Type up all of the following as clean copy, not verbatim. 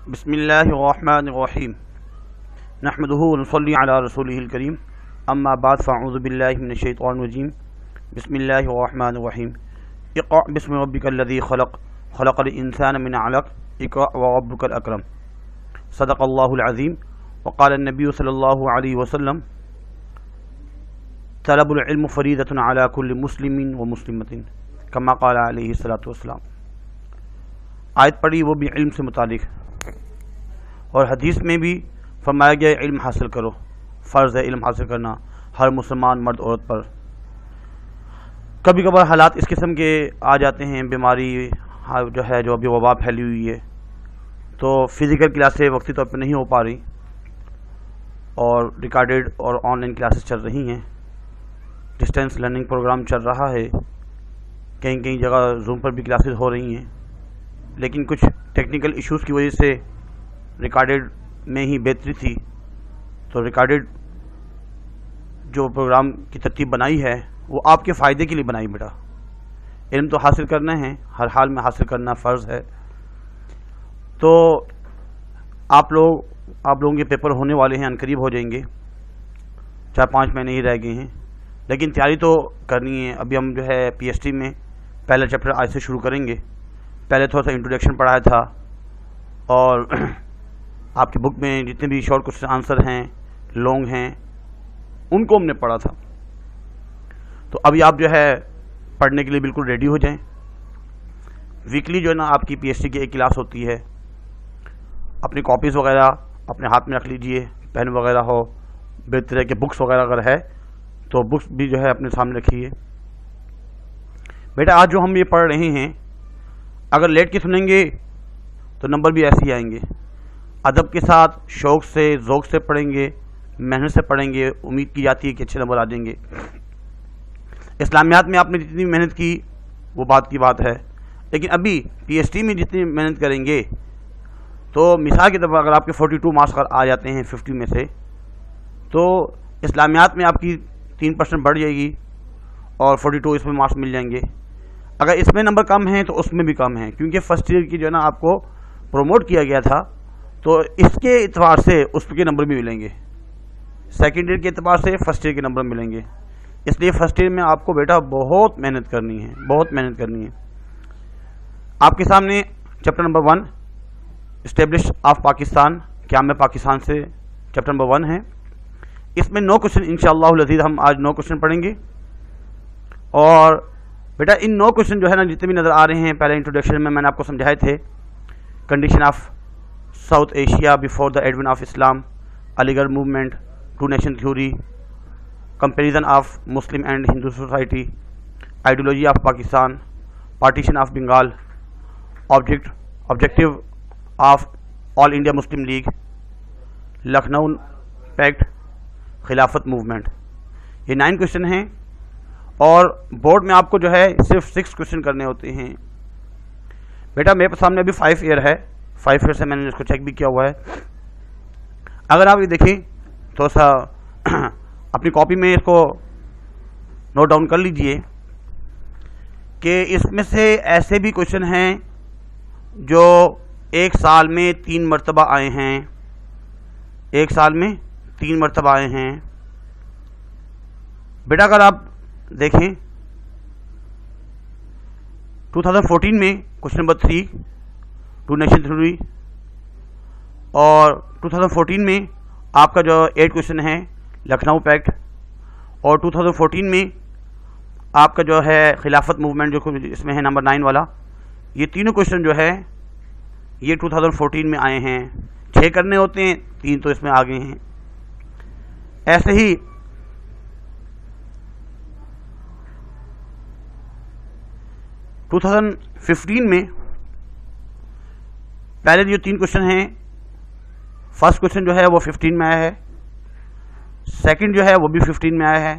بسم اللہ الرحمن الرحیم نحمده ونصلی علی رسولہ الکریم اما بعد فاعوذ باللہ من الشیطان الرجیم بسم اللہ الرحمن الرحیم اقرأ بسم ربک الذی خلق خلق الانسان من علق اقرأ وربک الاکرم صدق اللہ العظیم وقال النبی صلی اللہ علیہ وسلم طلب العلم فریضۃ علی کل مسلم ومسلمۃ کما قال علیہ الصلوۃ والسلام۔ آیت پڑھی وہ بھی علم سے متعلق، اور حدیث میں بھی فرمایا گیا علم حاصل کرو، فرض ہے علم حاصل کرنا ہر مسلمان مرد عورت پر۔ کبھی کبھار حالات اس قسم کے آ جاتے ہیں، بیماری جو ابھی وبا پھیلی ہوئی ہے، تو فزیکل کلاسیں وقتی طور پہ نہیں ہو پا رہی اور ریکارڈیڈ اور آن لائن کلاسز چل رہی ہیں، ڈسٹینس لرننگ پروگرام چل رہا ہے، کہیں کہیں جگہ زوم پر بھی کلاسز ہو رہی ہیں، لیکن کچھ ٹیکنیکل ایشوز کی وجہ سے ریکارڈیڈ میں ہی بہتری تھی، تو ریکارڈیڈ جو پروگرام کی ترتیب بنائی ہے وہ آپ کے فائدے کے لیے بنائی بیٹا۔ علم تو حاصل کرنا ہے، ہر حال میں حاصل کرنا فرض ہے۔ تو آپ لوگوں کے پیپر ہونے والے ہیں، عنقریب ہو جائیں گے، 4-5 مہینے ہی رہ گئے ہیں، لیکن تیاری تو کرنی ہے۔ ابھی ہم پی ایس ٹی میں پہلا چیپٹر آج سے شروع کریں گے۔ پہلے تھوڑا سا انٹروڈکشن پڑھایا تھا، اور آپ کی بک میں جتنے بھی شارٹ کوسچن آنسر ہیں، لانگ ہیں، ان کو ہم نے پڑھا تھا۔ تو ابھی آپ پڑھنے کے لیے بالکل ریڈی ہو جائیں۔ ویکلی آپ کی پی ایچ ڈی کی ایک کلاس ہوتی ہے، اپنی کاپیز وغیرہ اپنے ہاتھ میں رکھ لیجئے، پین وغیرہ ہو، بے طرح کے بکس وغیرہ اگر ہے تو بکس بھی اپنے سامنے رکھیے۔ بیٹا آج جو ہم یہ پڑھ رہے ہیں، اگر لیٹ کے سنیں گے تو نمبر بھی ایسے ہی آئیں گے۔ ادب کے ساتھ شوق سے ذوق سے پڑھیں گے، محنت سے پڑھیں گے، امید کی جاتی ہے کہ اچھے نمبر آ جائیں گے۔ اسلامیات میں آپ نے جتنی محنت کی وہ بات کی بات ہے، لیکن ابھی پی ایچ ڈی میں جتنی محنت کریں گے تو مثال کے طور پر اگر آپ کے 42 مارکس آ جاتے ہیں 50 میں سے، تو اسلامیات میں آپ کی 3% بڑھ جائے گی اور 42 اس میں مارکس مل جائیں گے۔ اگر اس میں نمبر کم ہیں تو اس میں بھی کم ہیں، کیونکہ فرسٹ ایئر کی آپ کو پروموٹ کیا گیا تھا، تو اس کے اعتبار سے اس کے نمبر بھی ملیں گے، سیکنڈ ایئر کے اعتبار سے فرسٹ ایئر کے نمبر ملیں گے۔ اس لیے فرسٹ ایئر میں آپ کو بیٹا بہت محنت کرنی ہے، بہت محنت کرنی ہے۔ آپ کے سامنے chapter number 1 establish of Pakistan, قیام پاکستان سے چیپٹر نمبر 1 ہے۔ اس میں 9 کوشچن انشاءاللہ العزیز ہم آج 9 کوشچن پڑھیں گے، اور بیٹا ان 9 کوشچن جتنے بھی نظر آ رہے ہیں، پہلے انٹروڈکشن میں نے آپ کو سمجھائے تھے، condition of South Asia before the advent of Islam, Aligarh movement, 2 nation theory, comparison of Muslim and Hindu society, ideology of Pakistan, partition of Bengal, objective of all India Muslim league, Lucknow pact, Khilafat movement. یہ 9 question ہیں، اور board میں آپ کو صرف 6 question کرنے ہوتے ہیں۔ بیٹا میرے سامنے ابھی 5 ایئر ہے، 5 ایئر سے میں نے اس کو چیک بھی کیا ہوا ہے۔ اگر آپ یہ دیکھیں تھوڑا سا اپنی کاپی میں اس کو نوٹ ڈاؤن کر لیجئے کہ اس میں سے ایسے بھی کوشچن ہیں جو 1 سال میں 3 مرتبہ آئے ہیں، 1 سال میں 3 مرتبہ آئے ہیں۔ بیٹا اگر آپ دیکھیں 2014 میں کوشچن نمبر 3 2 نیشن تھیوری، اور 2014 میں آپ کا 8 کوشچن ہے لکھنؤ پیکٹ، اور 2014 میں آپ کا خلافت موومنٹ جو اس میں ہے نمبر 9 والا۔ یہ تینوں کوشچن یہ 2014 میں آئے ہیں، 6 کرنے ہوتے ہیں، 3 تو اس میں آ گئے ہیں۔ ایسے ہی 2015 میں پہلے جو 3 کوشچن ہیں، فرسٹ کوشچن وہ 15 میں آیا ہے، سیکنڈ وہ بھی 15 میں آیا ہے،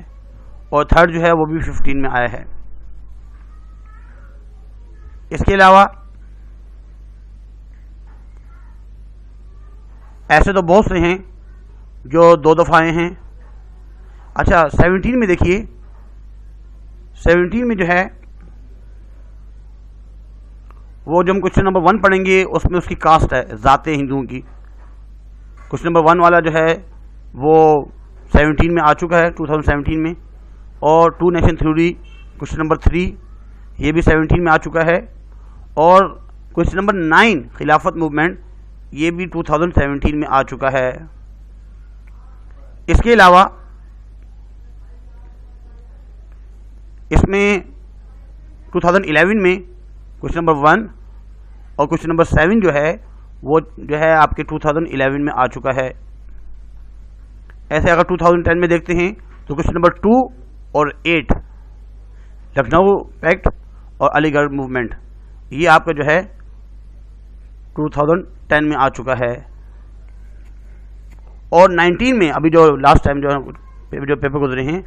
اور تھرڈ وہ بھی 15 میں آیا ہے۔ اس کے علاوہ ایسے تو بہت سے ہیں جو 2 دفعہ آئے ہیں۔ اچھا 17 میں دیکھیے، 17 میں وہ جو ہم کوشچن نمبر 1 پڑھیں گے اس میں اس کی کاسٹ ہے، ذات ہندوؤں کی. کوشچن نمبر 1 والا جو ہے وہ 17 میں آ چکا ہے 2017 میں، اور 2 نیشن تھیوری کوشچن نمبر 3 یہ بھی 17 میں آ چکا ہے، اور کوشچن نمبر 9 خلافت موومنٹ یہ بھی 2017 میں آ چکا ہے. اس کے علاوہ اس میں 2011 میں کوشچن نمبر 1 اور کوشچن نمبر 7 جو ہے وہ جو ہے آپ کے 2011 میں آ چکا ہے. ایسے اگر 2010 میں دیکھتے ہیں تو کوشچن نمبر 2 اور 8 لکھنؤ پیکٹ اور علی گڑھ موومنٹ یہ آپ کا جو ہے 2010 میں آ چکا ہے. اور 19 میں ابھی جو لاسٹ ٹائم جو پیپر گزرے ہیں،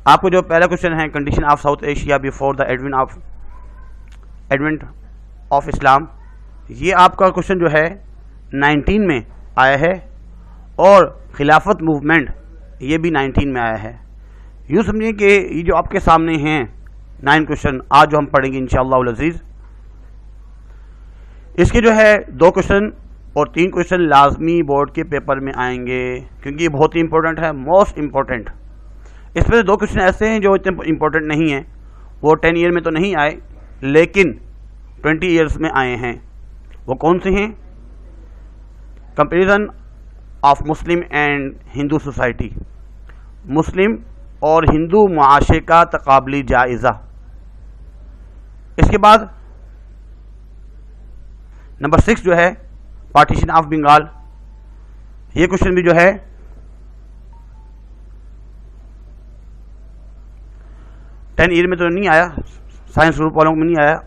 آپ کو جو پہلا کوشچن ہے condition of South Asia before the advent of Islam, یہ آپ کا کوشچن جو ہے 19 میں آیا ہے، اور خلافت موومنٹ یہ بھی 19 میں آیا ہے. یوں سمجھیں کہ یہ جو آپ کے سامنے ہیں 9 کوشچن آج جو ہم پڑھیں گے انشاءاللہ العزیز، اس کے جو ہے 2 کوشچن اور 3 کوشچن لازمی بورڈ کے پیپر میں آئیں گے، کیونکہ یہ بہت ہی امپورٹنٹ ہے، موسٹ امپورٹنٹ. اس میں سے 2 کوشچن ایسے ہیں جو اتنے امپورٹنٹ نہیں ہیں، وہ 10 ایئر میں تو نہیں آئے لیکن 20 ایئرس میں آئے ہیں. وہ کون سے ہیں؟ Comparison of Muslim and Hindu society, مسلم اور ہندو معاشرے کا تقابلی جائزہ. اس کے بعد نمبر 6 جو ہے پارٹیشن آف بنگال، یہ کوشچن بھی جو ہے ٹین ایئر میں تو نہیں آیا، سائنس گروپ والوں میں نہیں آیا،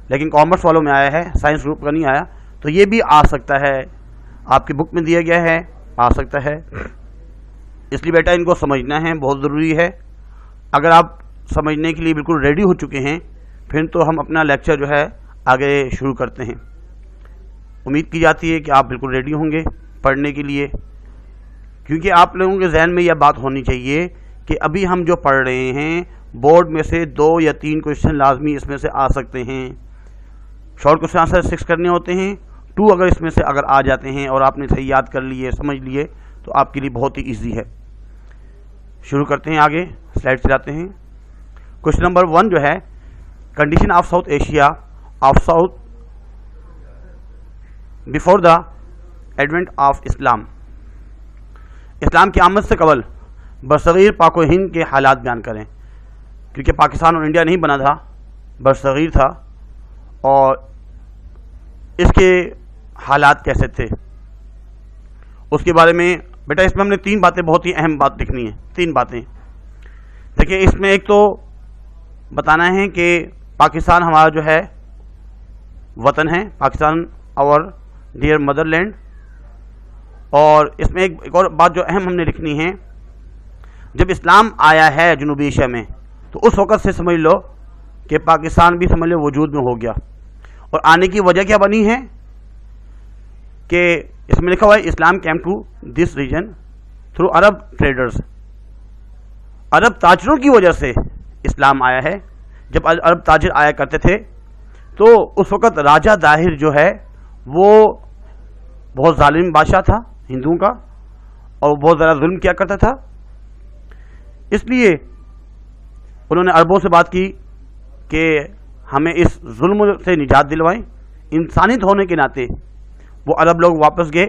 لیکن کامرس والوں میں آیا ہے، سائنس گروپ کا نہیں آیا. تو یہ بھی آ سکتا ہے، آپ کی بک میں دیا گیا ہے، آ سکتا ہے. اس لیے بیٹا ان کو سمجھنا ہے، بہت ضروری ہے. اگر آپ سمجھنے کے لیے بالکل ریڈی ہو چکے ہیں پھر تو ہم اپنا لیکچر جو ہے آگے شروع کرتے ہیں. امید کی جاتی ہے کہ آپ بالکل ریڈی ہوں گے پڑھنے کے لیے، کیونکہ آپ لوگوں کے ذہن میں یہ بات ہونی چاہیے کہ ابھی ہم جو پڑھ رہے ہیں بورڈ میں سے 2 یا 3 کوشچن لازمی اس میں سے آ سکتے ہیں. شارٹ کوشچن آنسر 6 کرنے ہوتے ہیں، 2 اگر اس میں سے اگر آ جاتے ہیں اور آپ نے صحیح یاد کر لیے، سمجھ لیے، تو آپ کے لیے بہت ہی ایزی ہے. شروع کرتے ہیں، آگے سلائڈ سے جاتے ہیں. کوشچن نمبر 1 جو ہے condition of South Asia of South before the advent of Islam. اسلام کی آمد سے قبل برصغیر پاک و ہند کے حالات بیان کریں. کیونکہ پاکستان اور انڈیا نہیں بنا تھا، برصغیر تھا، اور اس کے حالات کیسے تھے اس کے بارے میں بیٹا اس میں ہم نے 3 باتیں، بہت ہی اہم بات لکھنی ہے. 3 باتیں دیکھیں. اس میں ایک تو بتانا ہے کہ پاکستان ہمارا جو ہے وطن ہے، پاکستان اور ڈیئر مدر لینڈ. اور اس میں ایک اور بات جو اہم ہم نے لکھنی ہے، جب اسلام آیا ہے جنوبی ایشیا میں تو اس وقت سے سمجھ لو کہ پاکستان بھی سمجھ لو وجود میں ہو گیا. اور آنے کی وجہ کیا بنی ہے کہ اس میں لکھا ہوا ہے Islam came to this region through Arab traders. عرب تاجروں کی وجہ سے اسلام آیا ہے. جب عرب تاجر آیا کرتے تھے تو اس وقت راجہ داہر جو ہے وہ بہت ظالم بادشاہ تھا ہندوؤں کا، اور بہت زیادہ ظلم کیا کرتا تھا. اس لیے انہوں نے عربوں سے بات کی کہ ہمیں اس ظلم سے نجات دلوائیں. انسانیت ہونے کے ناطے وہ عرب لوگ واپس گئے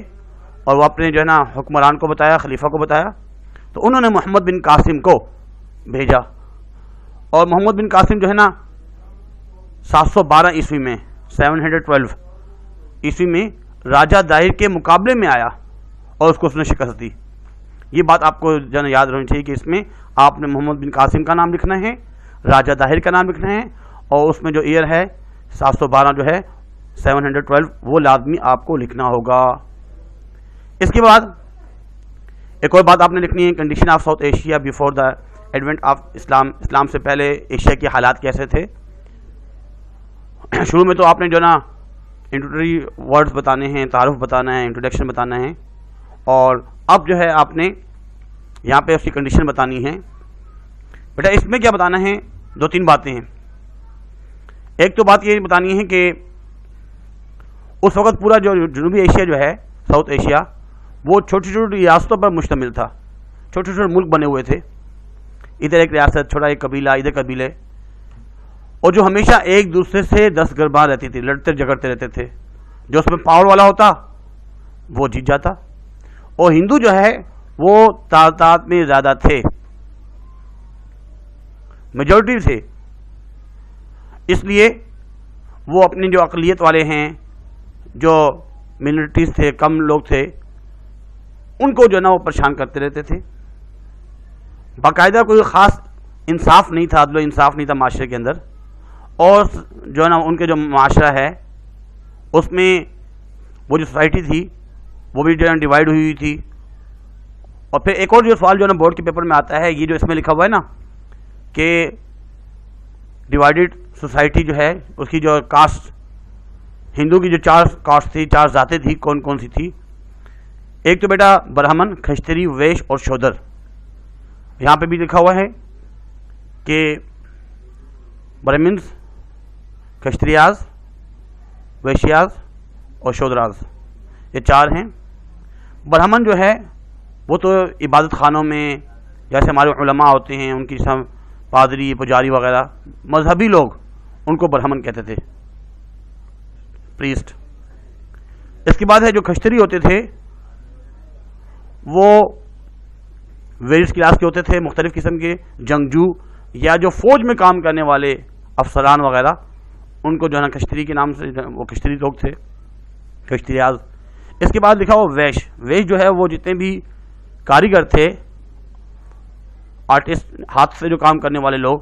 اور وہ اپنے جو ہے نا حکمران کو بتایا، خلیفہ کو بتایا. تو انہوں نے محمد بن قاسم کو بھیجا، اور محمد بن قاسم جو ہے نا 712 عیسوی میں 712 عیسوی میں راجہ داہر کے مقابلے میں آیا اور اس کو اس نے شکست دی. یہ بات آپ کو جو ہے یاد رہنی چاہیے کہ اس میں آپ نے محمد بن قاسم کا نام لکھنا ہے، راجہ داہر کا نام لکھنا ہے، اور اس میں جو ایئر ہے 712 جو ہے 712 وہ لازمی آپ کو لکھنا ہوگا. اس کے بعد ایک اور بات آپ نے لکھنی ہے، condition of South Asia before the advent of Islam. اسلام سے پہلے ایشیا کے حالات کیسے تھے. شروع میں تو آپ نے جو نا انٹروڈکٹری ورڈز بتانے ہیں، تعارف بتانا ہے، انٹروڈکشن بتانا ہے، اور اب جو ہے آپ نے یہاں پہ اس کی کنڈیشن بتانی ہے. بیٹا اس میں کیا بتانا ہے، 2-3 باتیں ہیں. ایک تو بات یہ بتانی ہے کہ اس وقت پورا جو جنوبی ایشیا جو ہے، ساؤتھ ایشیا، وہ چھوٹی چھوٹی ریاستوں پر مشتمل تھا، چھوٹے چھوٹے ملک بنے ہوئے تھے، ادھر ایک ریاست، چھوٹا ایک قبیلہ، ادھر قبیلے، اور جو ہمیشہ ایک دوسرے سے دست گرباں رہتی تھی، لڑتے جھگڑتے رہتے تھے. جو اس میں پاور والا ہوتا وہ جیت جاتا، اور ہندو جو ہے وہ تعداد میں زیادہ تھے، میجورٹی تھے، اس لیے وہ اپنی جو اقلیت والے ہیں، جو منورٹیز تھے، کم لوگ تھے، ان کو جو ہے نا وہ پریشان کرتے رہتے تھے. باقاعدہ کوئی خاص انصاف نہیں تھا، عدل و انصاف نہیں تھا معاشرے کے اندر، اور جو ہے نا ان کے جو معاشرہ ہے اس میں وہ جو سوسائٹی تھی وہ بھی جو ہے ڈیوائڈ ہوئی ہوئی تھی. اور پھر ایک اور جو سوال جو ہے نا بورڈ کے پیپر میں آتا ہے، یہ جو اس میں لکھا ہوا ہے نا کہ ڈیوائڈڈ سوسائٹی جو ہے اس کی جو کاسٹ، ہندو کی جو 4 کاسٹ تھی، 4 ذاتیں تھی، کون کون سی تھی؟ ایک تو بیٹا برہمن، کھشتری، ویش اور شودر. یہاں پہ بھی لکھا ہوا ہے کہ برہمنز، کھشتریاز، ویشیاز اور شودراز، یہ 4 ہیں. برہمن جو ہے وہ تو عبادت خانوں میں جیسے ہمارے علماء ہوتے ہیں، ان کی سب پادری، پجاری وغیرہ، مذہبی لوگ ان کو برہمن کہتے تھے، پریسٹ. اس کے بعد ہے جو کھشتری ہوتے تھے وہ ویریس کلاس کے ہوتے تھے، مختلف قسم کے جنگجو یا جو فوج میں کام کرنے والے افسران وغیرہ، ان کو جو ہے نا کھشتری کے نام سے وہ کھشتری لوگ تھے، کھشتریاز. اس کے بعد لکھا ہوا ویش. ویش جو ہے وہ جتنے بھی کاریگر تھے، آرٹسٹ، ہاتھ سے جو کام کرنے والے لوگ،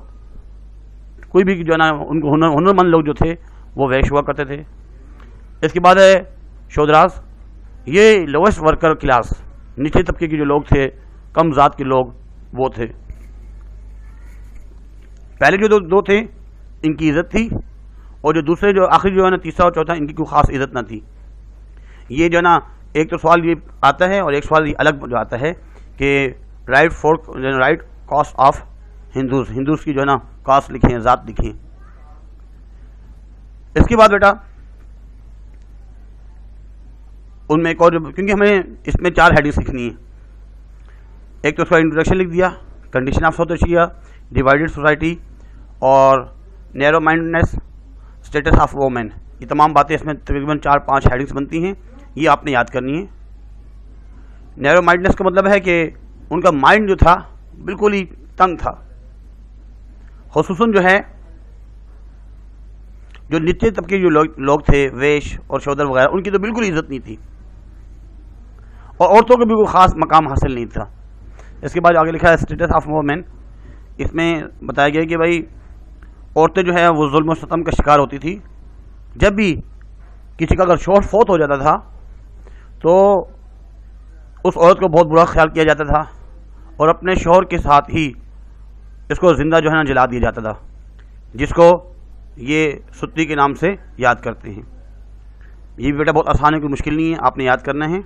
کوئی بھی جو ہے نا ان کو ہنرمند لوگ جو تھے وہ ویش ہوا کرتے تھے. اس کے بعد ہے شودراز، یہ لوئسٹ ورکر کلاس، نچلے طبقے کے جو لوگ تھے، کم ذات کے لوگ وہ تھے. پہلے جو دو تھے ان کی عزت تھی، اور جو دوسرے جو آخری جو ہے نا تیسرا اور چوتھا، ان کی کوئی خاص عزت نہ تھی. یہ جو ہے نا ایک تو سوال یہ آتا ہے، اور ایک سوال یہ الگ جو آتا ہے کہ رائٹ کاسٹ آف ہندوز کی جو ہے نا کاسٹ لکھیں، ذات لکھیں. اس کے بعد بیٹا ان میں ایک اور، کیونکہ ہمیں اس میں 4 ہیڈنگس لکھنی ہیں. ایک تو اس کا انٹروڈکشن لکھ دیا، condition of South Asia, divided society اور نیرو مائنڈنیس، اسٹیٹس آف وومن. یہ تمام باتیں اس میں تقریباً 4-5 ہیڈنگس بنتی ہیں، یہ آپ نے یاد کرنی ہے. نیرو مائنڈنیس کا مطلب ہے کہ ان کا مائنڈ جو تھا بالکل ہی تنگ تھا، خصوصاً جو ہے جو نچلے طبقے جو لوگ تھے، ویش اور شودر وغیرہ، ان کی تو بالکل عزت نہیں تھی، اور عورتوں کو بھی کوئی خاص مقام حاصل نہیں تھا. اس کے بعد آگے لکھا ہے اسٹیٹس آف وومن. اس میں بتایا گیا کہ بھائی عورتیں جو ہے وہ ظلم و ستم کا شکار ہوتی تھی. جب بھی کسی کا اگر شوہر فوت ہو جاتا تھا تو اس عورت کو بہت برا خیال کیا جاتا تھا، اور اپنے شوہر کے ساتھ ہی اس کو زندہ جو ہے نا جلا دیا جاتا تھا، جس کو یہ ستی کے نام سے یاد کرتے ہیں. یہ بھی بیٹا بہت آسان ہے، کوئی مشکل نہیں ہے، آپ نے یاد کرنا ہے.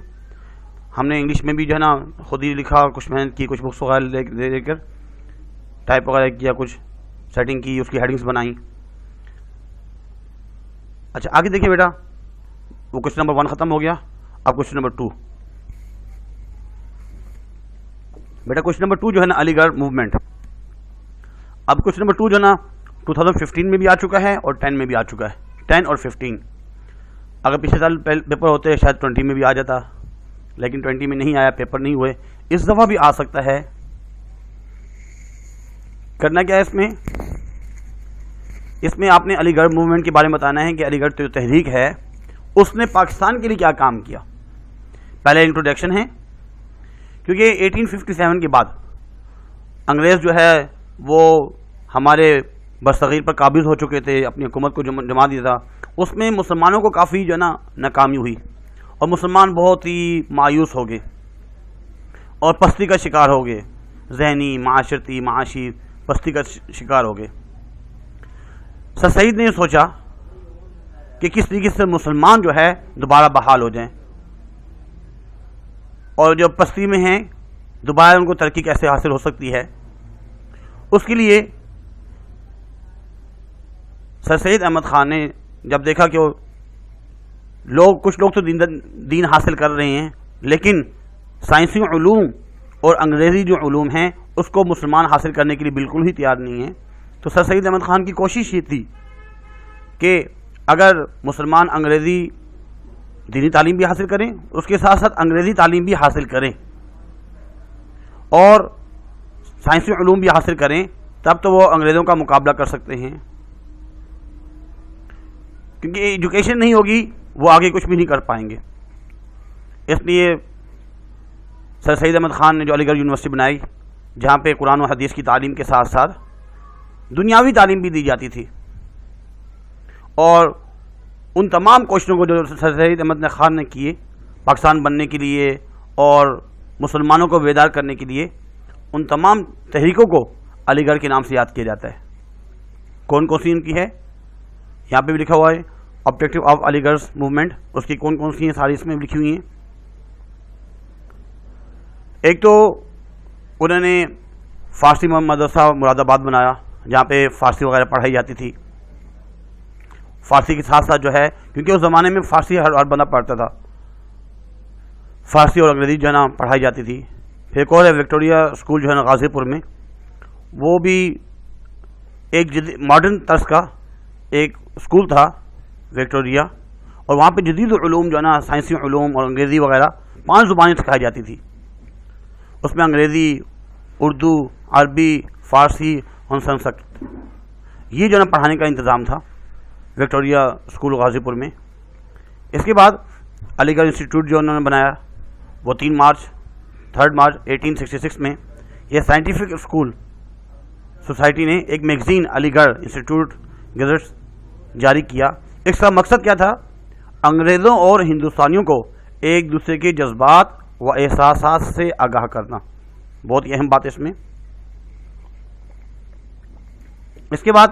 ہم نے انگلش میں بھی جو ہے نا خود ہی لکھا، کچھ محنت کی، کچھ بکس وغیرہ دے کر ٹائپ وغیرہ کیا، کچھ سیٹنگ کی، اس کی ہیڈنگس بنائیں. اچھا آگے دیکھیں بیٹا، وہ کوشچن نمبر 1 ختم ہو گیا. اب کوشچن نمبر 2. بیٹا کوشچن نمبر 2 جو ہے نا علی گڑھ موومنٹ. اب کوشچن نمبر 2 جو ہے نا 2015 میں بھی آ چکا ہے اور 10 میں بھی آ چکا ہے، 10 اور 15. اگر پچھلے سال پیپر ہوتے شاید 20 میں بھی آ جاتا، لیکن 20 میں نہیں آیا، پیپر نہیں ہوئے. اس دفعہ بھی آ سکتا ہے. کرنا کیا ہے اس میں آپ نے علی گڑھ موومنٹ کے بارے میں بتانا ہے کہ علی گڑھ جو تحریک ہے اس نے پاکستان کے لیے کیا کام کیا. پہلے انٹروڈکشن ہے، کیونکہ 1857 کے بعد انگریز جو ہے وہ ہمارے برصغیر پر قابض ہو چکے تھے، اپنی حکومت کو جما دیا تھا. اس میں مسلمانوں کو کافی جو ہے نا ناکامی ہوئی، اور مسلمان بہت ہی مایوس ہو گئے اور پستی کا شکار ہو گئے، ذہنی، معاشرتی، معاشی پستی کا شکار ہو گئے. سر سید نے سوچا کہ کس طریقے سے مسلمان جو ہے دوبارہ بحال ہو جائیں، اور جو پستی میں ہیں دوبارہ ان کو ترقی کیسے حاصل ہو سکتی ہے. اس کے لیے سر سید احمد خان نے جب دیکھا کہ کچھ لوگ تو دین حاصل کر رہے ہیں، لیکن سائنسی علوم اور انگریزی جو علوم ہیں اس کو مسلمان حاصل کرنے کے لیے بالکل ہی تیار نہیں ہیں۔ تو سر سید احمد خان کی کوشش یہ تھی کہ اگر مسلمان انگریزی دینی تعلیم بھی حاصل کریں، اس کے ساتھ ساتھ انگریزی تعلیم بھی حاصل کریں اور سائنسی علوم بھی حاصل کریں، تب تو وہ انگریزوں کا مقابلہ کر سکتے ہیں، کیونکہ ایجوکیشن نہیں ہوگی وہ آگے کچھ بھی نہیں کر پائیں گے۔ اس لیے سر سید احمد خان نے جو علی گڑھ یونیورسٹی بنائی، جہاں پہ قرآن و حدیث کی تعلیم کے ساتھ ساتھ دنیاوی تعلیم بھی دی جاتی تھی، اور ان تمام کوششوں کو جو سر سید احمد خان نے کیے پاکستان بننے کے لیے اور مسلمانوں کو بیدار کرنے کے لیے، ان تمام تحریکوں کو علی گڑھ کے نام سے یاد کیا جاتا ہے۔ کون کون سی ان کی ہے یہاں پہ بھی لکھا ہوا ہے، آبجیکٹو آف علی گڑھ موومنٹ، اس کی کون کون سی ہیں ساری اس میں لکھی ہوئی ہیں۔ ایک تو انہوں نے فارسی مدرسہ مراد آباد بنایا، جہاں پہ فارسی وغیرہ پڑھائی جاتی تھی، فارسی کے ساتھ ساتھ جو ہے، کیونکہ اس زمانے میں فارسی ہر بندہ پڑھتا تھا، فارسی اور انگریزی جو ہے نا پڑھائی جاتی تھی۔ پھر ایک اور ہے وکٹوریہ اسکول جو ہے نا غازی پور میں، وہ بھی ایک ماڈرن طرز کا ایک اسکول تھا وکٹوریہ، اور وہاں پہ جدید علوم جو ہے نا سائنسی علوم اور انگریزی وغیرہ 5 زبانیں سکھائی جاتی تھی، اس میں انگریزی، اردو، عربی، فارسی اور سنسکرت، یہ جو ہے نا پڑھانے کا انتظام تھا وکٹوریہ اسکول غازی پور میں۔ اس کے بعد علی گڑھ انسٹیٹیوٹ جو انہوں نے بنایا، وہ 3 مارچ 1866 میں یہ سائنٹیفک اسکول سوسائٹی نے ایک میگزین علی گڑھ انسٹیٹیوٹ گزٹ جاری کیا۔ اس کا مقصد کیا تھا؟ انگریزوں اور ہندوستانیوں کو ایک دوسرے کے جذبات و احساسات سے آگاہ کرنا، بہت ہی اہم بات ہے اس میں۔ اس کے بعد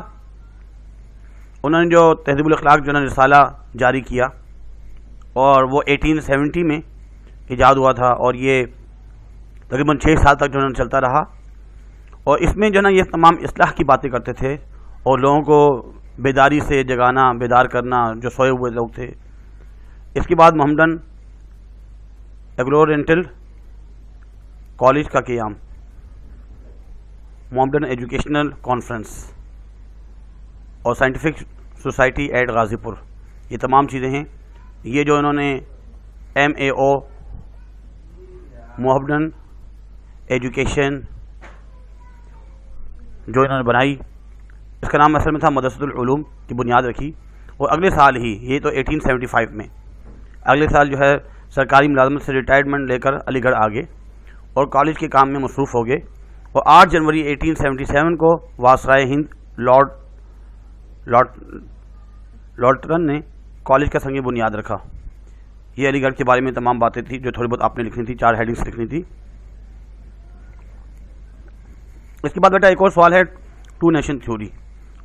انہوں نے جو تہذیب الاخلاق جو ہے نا رسالہ جاری کیا، اور وہ 1870 میں ایجاد ہوا تھا، اور یہ تقریباً 6 سال تک جو ہے نا چلتا رہا، اور اس میں جو ہے نا یہ تمام اصلاح کی باتیں کرتے تھے اور لوگوں کو بیداری سے جگانا، بیدار کرنا جو سوئے ہوئے لوگ تھے۔ اس کے بعد محمدن ایگلورینٹل کالج کا قیام، محمدن ایجوکیشنل کانفرنس اور سائنٹیفک سوسائٹی ایٹ غازی پور، یہ تمام چیزیں ہیں۔ یہ جو انہوں نے MAO محمدن ایجوکیشن جو انہوں نے بنائی، اس کا نام اصل میں تھا مدرسۃ العلوم کی بنیاد رکھی، اور اگلے سال ہی، یہ تو 1875 میں، اگلے سال جو ہے سرکاری ملازمت سے ریٹائرمنٹ لے کر علی گڑھ آ گئے اور کالج کے کام میں مصروف ہو گئے، اور 8 جنوری 1877 کو وائسرائے ہند لارڈن نے کالج کا سنگ بنیاد رکھا۔ یہ علی گڑھ کے بارے میں تمام باتیں تھیں جو تھوڑی بہت آپ نے لکھنی تھی، 4 ہیڈنگس لکھنی تھی۔ اس کے بعد بیٹا ایک اور سوال ہے 2 نیشن تھیوری،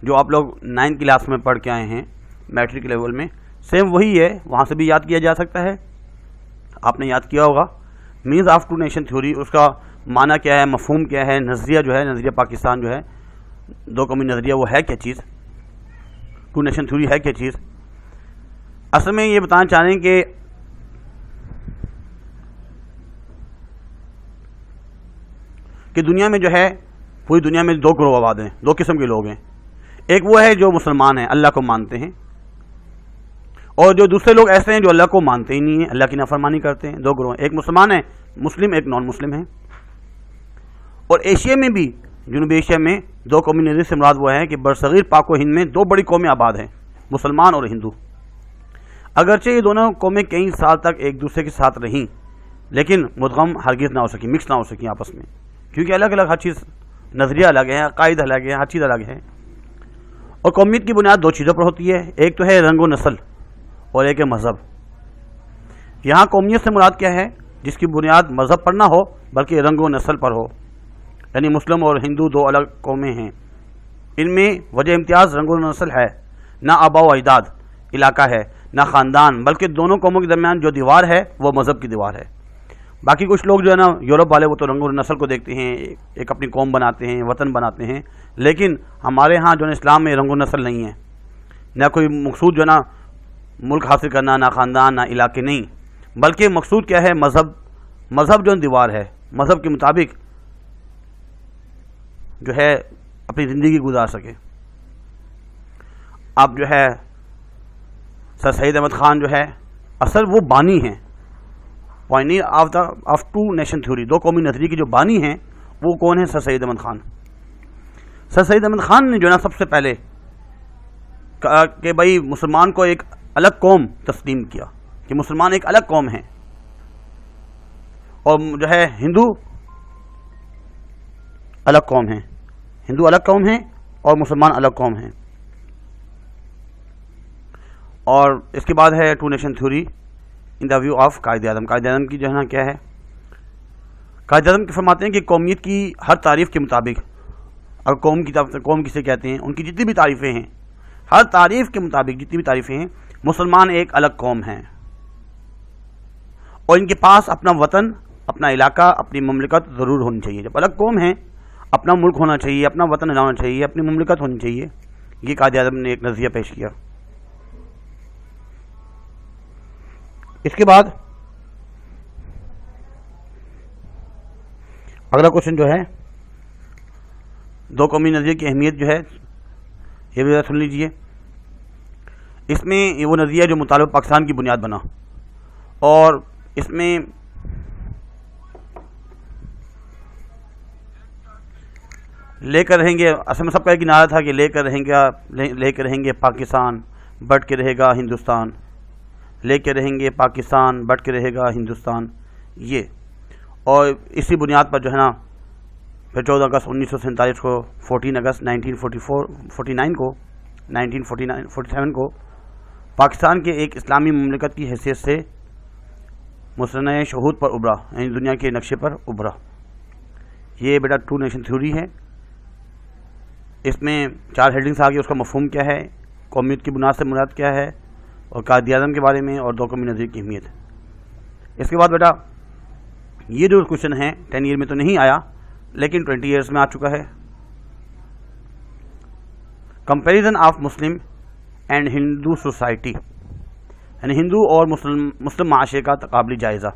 جو آپ لوگ 9 کلاس میں پڑھ کے آئے ہیں میٹرک لیول میں، سیم وہی ہے، وہاں سے بھی یاد کیا جا سکتا ہے، آپ نے یاد کیا ہوگا۔ مینز آف 2 نیشن تھیوری، اس کا معنی کیا ہے، مفہوم کیا ہے، نظریہ جو ہے، نظریہ پاکستان جو ہے، 2 قومی نظریہ، وہ ہے کیا چیز، 2 نیشن تھیوری ہے کیا چیز؟ اصل میں یہ بتانا چاہ رہے ہیں کہ دنیا میں جو ہے، پوری دنیا میں 2 گروہ آباد ہیں، 2 قسم کے لوگ ہیں۔ ایک وہ ہے جو مسلمان ہیں، اللہ کو مانتے ہیں، اور جو دوسرے لوگ ایسے ہیں جو اللہ کو مانتے ہی نہیں ہیں، اللہ کی نافرمانی کرتے ہیں۔ 2 گروہ ہیں، ایک مسلمان ہے مسلم، ایک نان مسلم ہے۔ اور ایشیا میں بھی، جنوبی ایشیا میں 2 قومی نظریے سے مراد وہ ہے کہ برصغیر پاک و ہند میں 2 بڑی قومیں آباد ہیں، مسلمان اور ہندو۔ اگرچہ یہ دونوں قومیں کئی سال تک ایک دوسرے کے ساتھ رہیں، لیکن مدغم ہرگز نہ ہو سکی، مکس نہ ہو سکی آپس میں، کیونکہ الگ الگ ہر چیز، نظریہ الگ ہے، عقائد الگ ہے، ہر چیز الگ ہے۔ اور قومیت کی بنیاد 2 چیزوں پر ہوتی ہے، ایک تو ہے رنگ و نسل اور ایک ہے مذہب۔ یہاں قومیت سے مراد کیا ہے؟ جس کی بنیاد مذہب پر نہ ہو بلکہ رنگ و نسل پر ہو، یعنی مسلم اور ہندو 2 الگ قومیں ہیں، ان میں وجہ امتیاز رنگ و نسل ہے، نہ آبا و اجداد علاقہ ہے، نہ خاندان، بلکہ دونوں قوموں کے درمیان جو دیوار ہے وہ مذہب کی دیوار ہے۔ باقی کچھ لوگ جو ہے نا یورپ والے، وہ تو رنگ و نسل کو دیکھتے ہیں، ایک اپنی قوم بناتے ہیں، وطن بناتے ہیں، لیکن ہمارے ہاں جو ہے اسلام میں رنگ و نسل نہیں ہے، نہ کوئی مقصود جو ہے نا ملک حاصل کرنا، نہ خاندان، نہ علاقے نہیں، بلکہ مقصود کیا ہے؟ مذہب جو دیوار ہے، مذہب کے مطابق جو ہے اپنی زندگی گزار سکے۔ اب جو ہے سر سید احمد خان جو ہے اصل وہ بانی ہیں، pioneer of two nation theory, دو قومی نظریے کی جو بانی ہیں وہ کون ہیں؟ سر سید احمد خان۔ سر سید احمد خان نے جو ہے نا سب سے پہلے کہا کہ بھائی مسلمان کو ایک الگ قوم تسلیم کیا، کہ مسلمان ایک الگ قوم ہیں، اور جو ہے ہندو الگ قوم ہیں، ہندو الگ قوم ہیں اور مسلمان الگ قوم ہیں۔ اور اس کے بعد ہے two nation theory in the view of Quaid-e-Azam. Quaid Azam کی جو ہے نا کیا ہے؟ قائد اعظم کی فرماتے ہیں کہ قومیت کی ہر تعریف کے مطابق، اور قوم کسے کہتے ہیں؟ ان کی جتنی بھی تعریفیں ہیں، ہر تعریف کے مطابق جتنی بھی تعریفیں ہیں، مسلمان ایک الگ قوم ہیں، اور ان کے پاس اپنا وطن، اپنا علاقہ، اپنی مملکت ضرور ہونی چاہیے۔ جب الگ قوم ہیں، اپنا ملک ہونا چاہیے، اپنا وطن ہونا چاہیے، اپنی مملکت ہونی چاہیے۔ یہ قائد اعظم نے ایک نظریہ پیش کیا۔ اس کے بعد اگلا کوشچن جو ہے دو قومی نظریے کی اہمیت جو ہے یہ بھی سن لیجئے۔ اس میں وہ نظریہ جو مطالبہ پاکستان کی بنیاد بنا، اور اس میں لے کر رہیں گے، اصل میں سب کا ایک نعرہ تھا کہ لے کر رہیں گے پاکستان، بٹ کے رہے گا ہندوستان، لے کے رہیں گے پاکستان، بٹ کے رہے گا ہندوستان۔ یہ اور اسی بنیاد پر جو ہے نا پھر 14 اگست 1947 کو، 14 اگست 1947 کو پاکستان کے ایک اسلامی مملکت کی حیثیت سے مصنع شہود پر ابھرا، یعنی دنیا کے نقشے پر ابھرا۔ یہ بیٹا ٹو نیشن تھیوری ہے۔ اس میں 4 ہیڈنگس آ گئی، اس کا مفہوم کیا ہے، قومیت کی بنیاد سے مراد کیا ہے، اور قائد اعظم کے بارے میں، اور دو قومی نظریے کی اہمیت۔ اس کے بعد بیٹا یہ جو کوشچن ہے 10 ایئر میں تو نہیں آیا، لیکن 20 ایئرس میں آ چکا ہے۔ Comparison of Muslim and Hindu society, یعنی ہندو اور مسلم معاشرے کا تقابلی جائزہ۔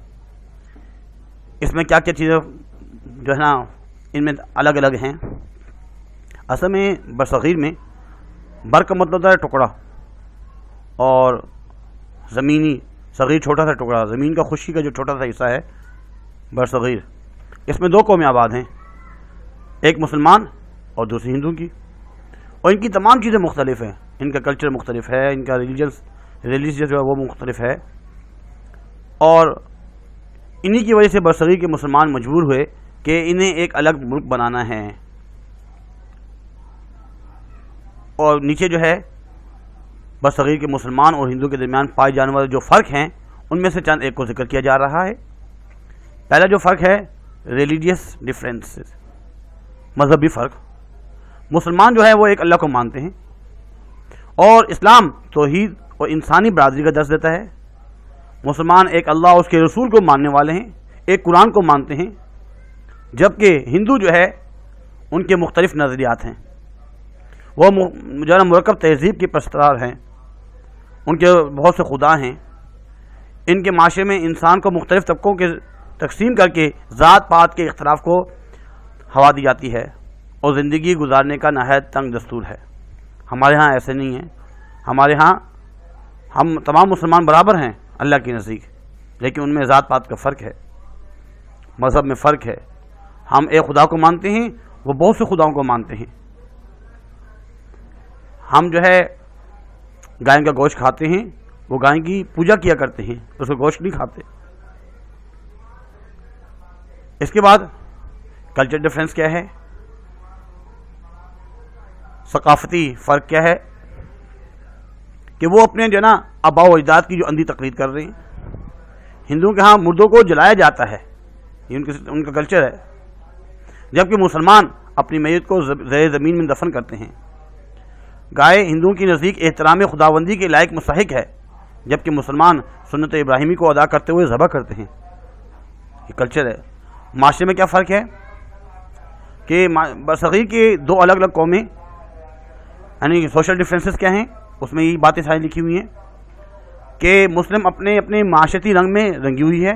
اس میں کیا کیا چیزیں جو ہے نا ان میں الگ الگ ہیں۔ اصل میں برصغیر میں بر کا مطلب ہوتا ہے ٹکڑا، اور زمینی، صغیر چھوٹا سا ٹکڑا، زمین کا خشکی کا جو چھوٹا سا حصہ ہے برصغیر۔ اس میں 2 قومیں آباد ہیں، ایک مسلمان اور دوسری ہندو کی، اور ان کی تمام چیزیں مختلف ہیں، ان کا کلچر مختلف ہے، ان کا ریلیجس جو ہے وہ مختلف ہے، اور انہی کی وجہ سے برصغیر کے مسلمان مجبور ہوئے کہ انہیں ایک الگ ملک بنانا ہے۔ اور نیچے جو ہے برصغیر کے مسلمان اور ہندو کے درمیان پائے جانے والے جو فرق ہیں، ان میں سے چند ایک کو ذکر کیا جا رہا ہے۔ پہلا جو فرق ہے ریلیجیس ڈفرینسز، مذہبی فرق۔ مسلمان جو ہے وہ ایک اللہ کو مانتے ہیں، اور اسلام توحید اور انسانی برادری کا درس دیتا ہے۔ مسلمان ایک اللہ اور اس کے رسول کو ماننے والے ہیں، ایک قرآن کو مانتے ہیں، جبکہ ہندو جو ہے ان کے مختلف نظریات ہیں، وہ جو ہے نا مرکب تہذیب کے پرستار ہیں، ان کے بہت سے خدا ہیں۔ ان کے معاشرے میں انسان کو مختلف طبقوں کے تقسیم کر کے ذات پات کے اختلاف کو ہوا دی جاتی ہے، اور زندگی گزارنے کا نہایت تنگ دستور ہے۔ ہمارے ہاں ایسے نہیں ہیں، ہمارے ہاں ہم تمام مسلمان برابر ہیں اللہ کے نزدیک، لیکن ان میں ذات پات کا فرق ہے، مذہب میں فرق ہے۔ ہم ایک خدا کو مانتے ہیں، وہ بہت سے خداؤں کو مانتے ہیں۔ ہم جو ہے گائے کا گوشت کھاتے ہیں، وہ گائے کی پوجا کیا کرتے ہیں، اس کا گوشت نہیں کھاتے۔ اس کے بعد کلچر ڈفرینس کیا ہے، ثقافتی فرق کیا ہے، کہ وہ اپنے جو ہے نا آباء و اجداد کی جو اندھی تقلید کر رہے ہیں۔ ہندوؤں کے ہاں مردوں کو جلایا جاتا ہے، یہ ان کا کلچر ہے، جبکہ مسلمان اپنی میت کو زیر زمین میں دفن کرتے ہیں۔ گائے ہندوؤں کی نزدیک احترام خداوندی کے لائق مستحق ہے، جبکہ مسلمان سنت ابراہیمی کو ادا کرتے ہوئے ذبح کرتے ہیں۔ یہ کلچر ہے۔ معاشرے میں کیا فرق ہے کہ برصغیر کے 2 الگ الگ قومیں، یعنی سوشل ڈفرینسز کیا ہیں، اس میں یہ باتیں ساری لکھی ہوئی ہیں۔ کہ مسلم اپنے اپنے معاشرتی رنگ میں رنگی ہوئی ہے،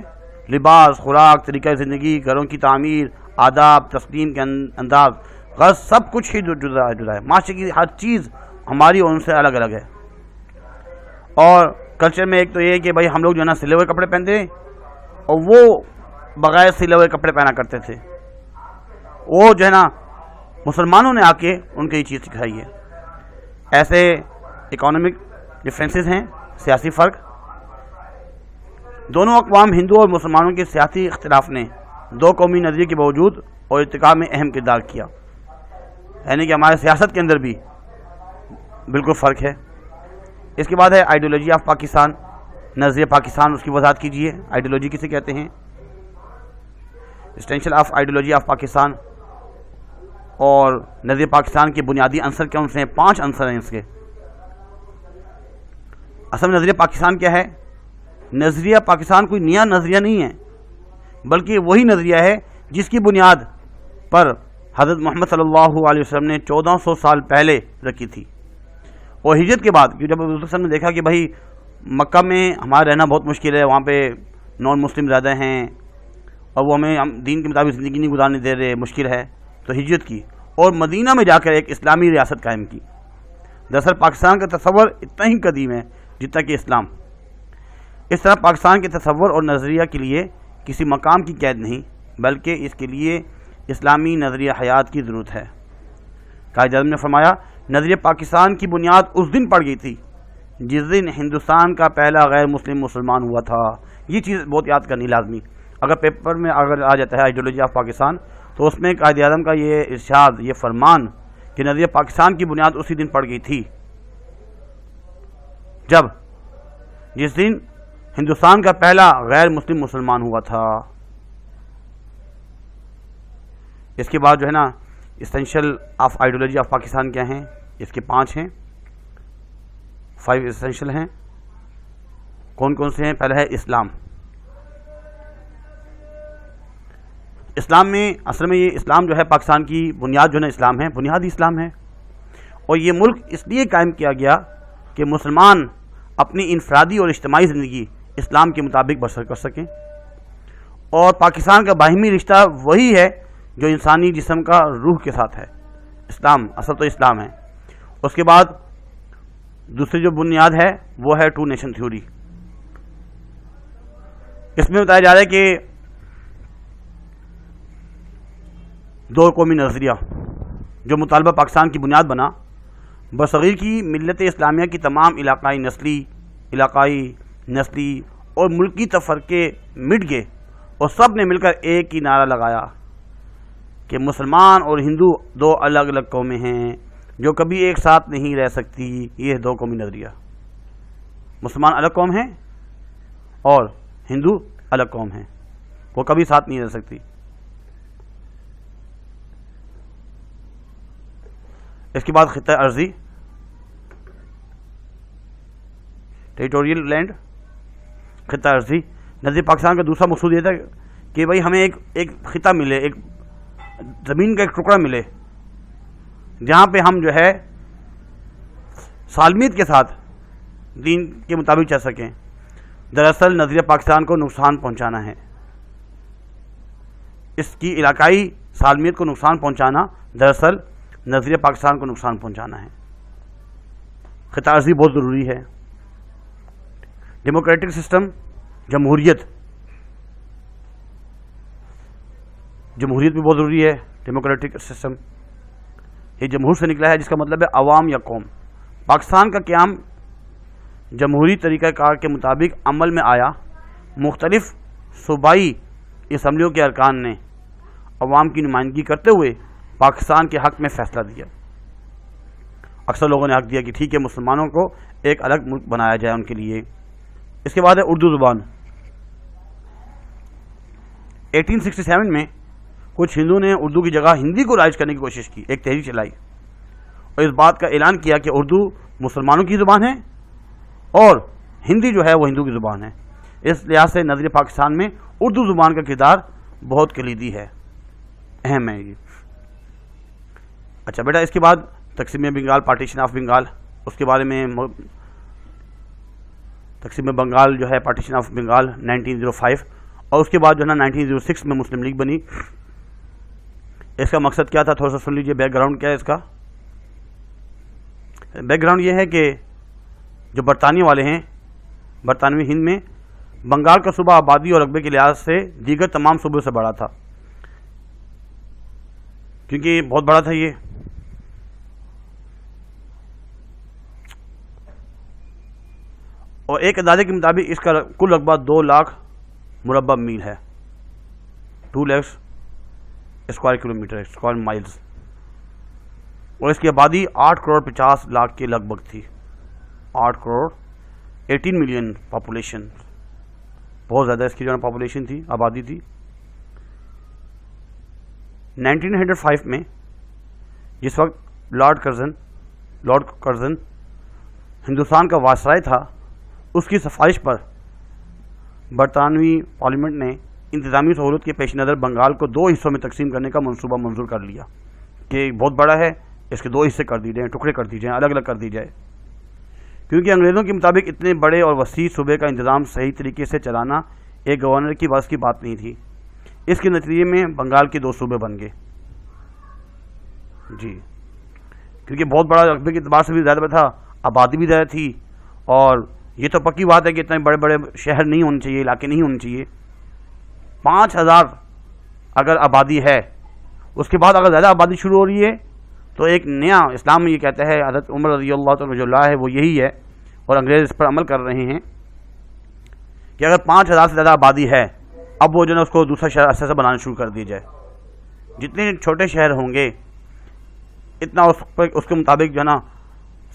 لباس، خوراک، طریقہ زندگی، گھروں کی تعمیر، آداب، تسلیم کے انداز، غرض سب کچھ ہی جدا ہے۔ معاشرے کی ہر چیز ہماری اور ان سے الگ الگ ہے۔ اور کلچر میں ایک تو یہ ہے کہ بھائی ہم لوگ جو ہے نا سلے ہوئے کپڑے پہنتے ہیں، اور وہ بغیر سلے ہوئے کپڑے پہنا کرتے تھے۔ وہ جو ہے نا مسلمانوں نے آ کے ان کو یہ چیز سکھائی ہے۔ ایسے اکانومک ڈفرینسز ہیں، سیاسی فرق، دونوں اقوام ہندو اور مسلمانوں کے سیاسی اختلاف نے دو قومی نظریے کے باوجود اور ارتقاء میں اہم کردار کیا، یعنی کہ ہمارے سیاست کے اندر بھی بالکل فرق ہے۔ اس کے بعد ہے آئیڈیالوجی آف پاکستان، نظریہ پاکستان، اس کی وضاحت کیجیے۔ آئیڈیالوجی کسے کہتے ہیں؟ اسٹینشل آف آئیڈیالوجی آف پاکستان اور نظریہ پاکستان کے بنیادی عنصر کون سے ہیں؟ 5 عنصر ہیں اس کے۔ اصل نظریہ پاکستان کیا ہے؟ نظریہ پاکستان کوئی نیا نظریہ نہیں ہے، بلکہ وہی نظریہ ہے جس کی بنیاد پر حضرت محمد صلی اللہ علیہ وسلم نے 1400 سال پہلے رکھی تھی۔ اور ہجرت کے بعد جب حضور صلی اللہ علیہ وسلم نے دیکھا کہ بھائی مکہ میں ہمارا رہنا بہت مشکل ہے، وہاں پہ نان مسلم زیادہ ہیں اور وہ ہمیں دین کے مطابق زندگی نہیں گزارنے دے رہے، مشکل ہے، تو ہجرت کی اور مدینہ میں جا کر ایک اسلامی ریاست قائم کی۔ دراصل پاکستان کا تصور اتنا ہی قدیم ہے جتنا کہ اسلام۔ اس طرح پاکستان کے تصور اور نظریہ کے لیے کسی مقام کی قید نہیں، بلکہ اس کے لیے اسلامی نظریہ حیات کی ضرورت ہے۔ قائد اعظم نے فرمایا، نظریہ پاکستان کی بنیاد اس دن پڑ گئی تھی جس دن ہندوستان کا پہلا غیر مسلم مسلمان ہوا تھا۔ یہ چیز بہت یاد کرنی لازمی، اگر پیپر میں اگر آ جاتا ہے آئیڈیالوجی آف پاکستان تو اس میں قائد اعظم کا یہ ارشاد، یہ فرمان کہ نظریہ پاکستان کی بنیاد اسی دن پڑ گئی تھی جس دن ہندوستان کا پہلا غیر مسلم مسلمان ہوا تھا۔ اس کے بعد جو ہے نا اسٹینشل آف آئیڈیالوجی آف پاکستان کیا ہیں؟ اس کے 5 ہیں، 5 اسٹینشل ہیں۔ کون کون سے ہیں؟ پہلا ہے اسلام۔ اسلام میں اصل میں یہ اسلام جو ہے پاکستان کی بنیاد جو ہے نا اسلام ہے، بنیادی اسلام ہے، اور یہ ملک اس لیے قائم کیا گیا کہ مسلمان اپنی انفرادی اور اجتماعی زندگی اسلام کے مطابق بسر کر سکیں، اور پاکستان کا باہمی رشتہ وہی ہے جو انسانی جسم کا روح کے ساتھ ہے۔ اسلام اصل تو اسلام ہے۔ اس کے بعد دوسری جو بنیاد ہے وہ ہے 2 نیشن تھیوری۔ اس میں بتایا جا رہا ہے کہ 2 قومی نظریہ جو مطالبہ پاکستان کی بنیاد بنا، برصغیر کی ملت اسلامیہ کی تمام علاقائی نسلی اور ملکی تفرقے مٹ گئے، اور سب نے مل کر ایک ہی نعرہ لگایا کہ مسلمان اور ہندو 2 الگ الگ قومیں ہیں جو کبھی ایک ساتھ نہیں رہ سکتی۔ یہ 2 قومی نظریہ، مسلمان الگ قوم ہیں اور ہندو الگ قوم ہیں، وہ کبھی ساتھ نہیں رہ سکتی۔ اس کے بعد خطہ ارضی، ٹیریٹوریل لینڈ، خطہ ارضی۔ نظریہ پاکستان کا دوسرا مقصود یہ تھا کہ بھائی ہمیں ایک خطہ ملے، ایک زمین کا ایک ٹکڑا ملے جہاں پہ ہم جو ہے سالمیت کے ساتھ دین کے مطابق چل سکیں۔ دراصل نظریہ پاکستان کو نقصان پہنچانا ہے، اس کی علاقائی سالمیت کو نقصان پہنچانا دراصل نظریہ پاکستان کو نقصان پہنچانا ہے۔ خطہ ارضی بہت ضروری ہے۔ ڈیموکریٹک سسٹم، جمہوریت بھی بہت ضروری ہے۔ ڈیموکریٹک سسٹم یہ جمہور سے نکلا ہے، جس کا مطلب ہے عوام یا قوم۔ پاکستان کا قیام جمہوری طریقہ کار کے مطابق عمل میں آیا۔ مختلف صوبائی اسمبلیوں کے ارکان نے عوام کی نمائندگی کرتے ہوئے پاکستان کے حق میں فیصلہ دیا۔ اکثر لوگوں نے حق دیا کہ ٹھیک ہے مسلمانوں کو ایک الگ ملک بنایا جائے ان کے لیے۔ اس کے بعد ہے اردو زبان۔ 1867 میں کچھ ہندوؤں نے اردو کی جگہ ہندی کو رائج کرنے کی کوشش کی، ایک تحریک چلائی اور اس بات کا اعلان کیا کہ اردو مسلمانوں کی زبان ہے اور ہندی جو ہے وہ ہندو کی زبان ہے۔ اس لحاظ سے نظریہ پاکستان میں اردو زبان کا کردار بہت کلیدی ہے، اہم ہے یہ۔ اچھا بیٹا، اس کے بعد تقسیم بنگال، پارٹیشن آف بنگال، اس کے بارے میں تقسیم بنگال جو ہے پارٹیشن آف بنگال 1905، اور اس کے بعد جو ہے نا 1906 میں مسلم لیگ بنی۔ اس کا مقصد کیا تھا تھوڑا سا سن لیجئے، بیک گراؤنڈ کیا ہے اس کا۔ بیک گراؤنڈ یہ ہے کہ جو برطانیہ والے ہیں، برطانوی ہند میں بنگال کا صوبہ آبادی اور رقبے کے لحاظ سے دیگر تمام صوبوں سے بڑا تھا، کیونکہ بہت بڑا تھا یہ۔ اور ایک اندازے کے مطابق اس کا کل رقبہ 2 لاکھ مربع میل ہے، 2 lakh square kilometre, square miles, اور اس کی آبادی 8 کروڑ 50 لاکھ کے لگ بھگ تھی۔ 8 کروڑ 18 ملین پاپولیشن، بہت زیادہ اس کی جو ہے پاپولیشن تھی، آبادی تھی۔ 1905 میں جس وقت لارڈ کرزن ہندوستان کا وائسرائے تھا، اس کی سفارش پر برطانوی پارلیمنٹ نے انتظامی سہولت کے پیش نظر بنگال کو 2 حصوں میں تقسیم کرنے کا منصوبہ منظور کر لیا کہ بہت بڑا ہے، اس کے 2 حصے کر دی جائیں، ٹکڑے کر دی جائیں، الگ الگ کر دی جائے، کیونکہ انگریزوں کے مطابق اتنے بڑے اور وسیع صوبے کا انتظام صحیح طریقے سے چلانا ایک گورنر کی بس کی بات نہیں تھی۔ اس کے نتیجے میں بنگال کے 2 صوبے بن گئے جی، کیونکہ بہت بڑا رقبے کے اعتبار سے بھی زیادہ تھا، آبادی بھی زیادہ تھی، اور یہ تو پکی بات ہے کہ اتنے بڑے بڑے شہر نہیں ہونے چاہیے، علاقے نہیں ہونے چاہیے۔ 5000 اگر آبادی ہے، اس کے بعد اگر زیادہ آبادی شروع ہو رہی ہے تو ایک نیا اسلام یہ کہتا ہے، حضرت عمر رضی اللہ تعالیٰ جو اللہ ہے وہ یہی ہے، اور انگریز اس پر عمل کر رہے ہیں کہ اگر 5000 سے زیادہ آبادی ہے، اب وہ جو ہے اس کو دوسرا شہر ایسا بنانا شروع کر دی جائے۔ جتنے چھوٹے شہر ہوں گے اتنا اس کے مطابق جو ہے نا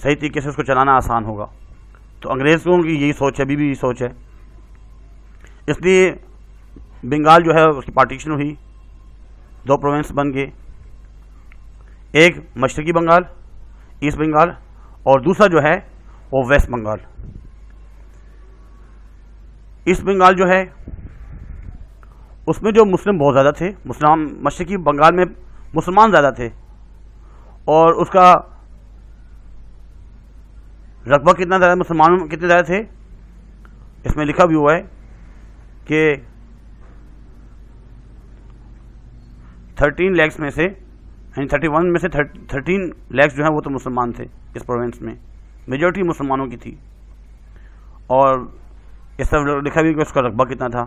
صحیح طریقے سے اس کو چلانا آسان ہوگا۔ تو انگریزوں کی یہی سوچ ہے، ابھی بھی یہی سوچ ہے، اس لیے بنگال جو ہے اس کی پارٹیشن ہوئی، 2 پروونس بن گئے، ایک مشرقی بنگال، ایسٹ بنگال، اور دوسرا جو ہے وہ ویسٹ بنگال۔ ایسٹ بنگال جو ہے اس میں جو مسلم بہت زیادہ تھے، مشرقی بنگال میں مسلمان زیادہ تھے، اور اس کا رقبہ کتنا زیادہ، مسلمانوں کتنے زیادہ تھے، اس میں لکھا بھی ہوا ہے کہ 13 لاکھ میں سے، یعنی 31 میں سے 13 لاکھ جو ہیں وہ تو مسلمان تھے اس پروونس میں، میجورٹی مسلمانوں کی تھی، اور اس طرح لکھا بھی کہ اس کا رقبہ کتنا تھا،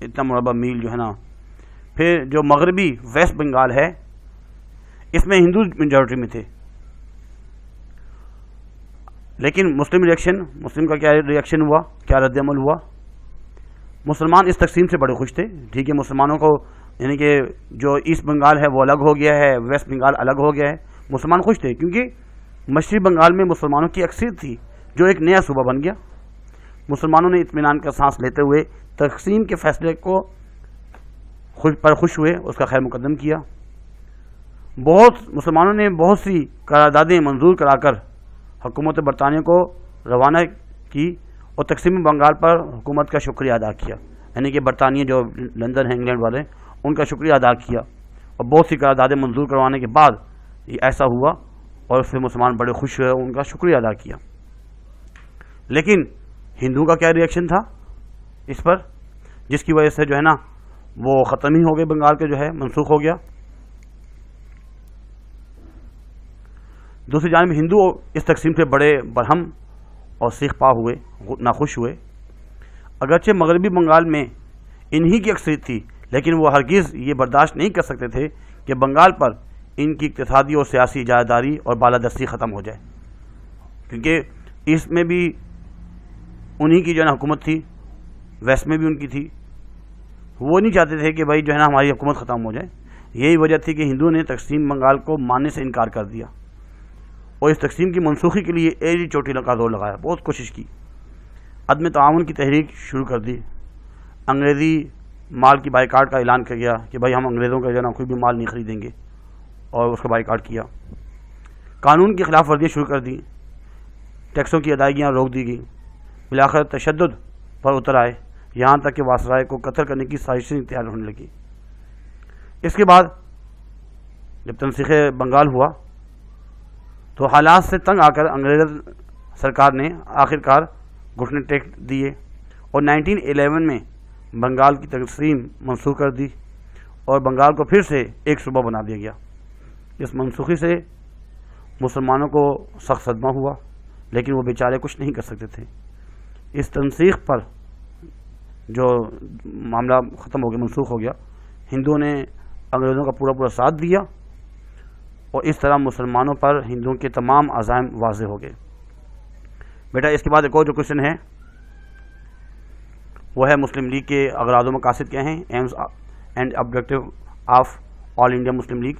اتنا مربع میل جو ہے نا۔ پھر جو مغربی ویسٹ بنگال ہے، اس میں ہندو میجورٹی میں تھے، لیکن مسلم کا کیا ریئیکشن ہوا، کیا رد عمل ہوا؟ مسلمان اس تقسیم سے بڑے خوش تھے، ٹھیک ہے، مسلمانوں کو یعنی کہ جو ایسٹ بنگال ہے وہ الگ ہو گیا ہے، ویسٹ بنگال الگ ہو گیا ہے، مسلمان خوش تھے، کیونکہ مشرقی بنگال میں مسلمانوں کی اکثریت تھی، جو ایک نیا صوبہ بن گیا۔ مسلمانوں نے اطمینان کا سانس لیتے ہوئے تقسیم کے فیصلے کو خوش ہوئے، اس کا خیر مقدم کیا۔ مسلمانوں نے بہت سی قراردادیں منظور کرا کر حکومت برطانیہ کو روانہ کی، اور تقسیم بنگال پر حکومت کا شکریہ ادا کیا، یعنی کہ برطانیہ جو لندن ہے، انگلینڈ والے، ان کا شکریہ ادا کیا، اور بہت سی قراردادیں منظور کروانے کے بعد یہ ایسا ہوا، اور اس سے مسلمان بڑے خوش ہوئے، ان کا شکریہ ادا کیا۔ لیکن ہندوؤں کا کیا ریئیکشن تھا اس پر، جس کی وجہ سے جو ہے نا وہ ختم ہی ہو گئے، بنگال کے جو ہے منسوخ ہو گیا۔ دوسری جانب ہندو اس تقسیم سے بڑے برہم اور سیخ پا ہوئے، ناخوش ہوئے۔ اگرچہ مغربی بنگال میں انہی کی اکثریت تھی، لیکن وہ ہرگز یہ برداشت نہیں کر سکتے تھے کہ بنگال پر ان کی اقتصادی اور سیاسی اجارہ اور بالادستی ختم ہو جائے، کیونکہ ایسٹ میں بھی انہی کی جو ہے نا حکومت تھی، ویسٹ میں بھی ان کی تھی، وہ نہیں چاہتے تھے کہ بھائی جو ہے نا ہماری حکومت ختم ہو جائے۔ یہی وجہ تھی کہ ہندوؤں نے تقسیم بنگال کو ماننے سے انکار کر دیا، اور اس تقسیم کی منسوخی کے لیے ایڑی چوٹی کا زور لگایا، بہت کوشش کی، عدم تعاون کی تحریک شروع کر دی، انگریزی مال کی بائیکاٹ کا اعلان کر گیا کہ بھائی ہم انگریزوں کا جو ہے نا کوئی بھی مال نہیں خریدیں گے، اور اس کا بائیکاٹ کیا۔ قانون کی خلاف ورزیاں شروع کر دی، ٹیکسوں کی ادائیگیاں روک دی گئی، بالآخر تشدد پر اتر آئے، یہاں تک کہ وائسرائے کو قتل کرنے کی سازشیں تیار ہونے لگی۔ اس کے بعد جب تنسیخ بنگال ہوا تو حالات سے تنگ آ کر انگریز سرکار نے آخرکار گھٹنے ٹیک دیے اور 1911 میں بنگال کی تقسیم منسوخ کر دی اور بنگال کو پھر سے ایک صوبہ بنا دیا گیا۔ اس منسوخی سے مسلمانوں کو سخت صدمہ ہوا، لیکن وہ بیچارے کچھ نہیں کر سکتے تھے۔ اس تنسیخ پر جو معاملہ ختم ہو گیا، منسوخ ہو گیا، ہندوؤں نے انگریزوں کا پورا ساتھ دیا اور اس طرح مسلمانوں پر ہندوؤں کے تمام عزائم واضح ہو گئے۔ بیٹا اس کے بعد ایک اور جو کوشچن ہے وہ ہے مسلم لیگ کے اغراض و مقاصد کیا ہیں، aims and objective of all India مسلم لیگ۔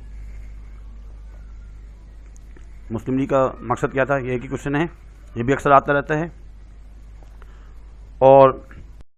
مسلم لیگ کا مقصد کیا تھا، یہ ایک ہی کوشچن ہے، یہ بھی اکثر آتا رہتا ہے۔ اور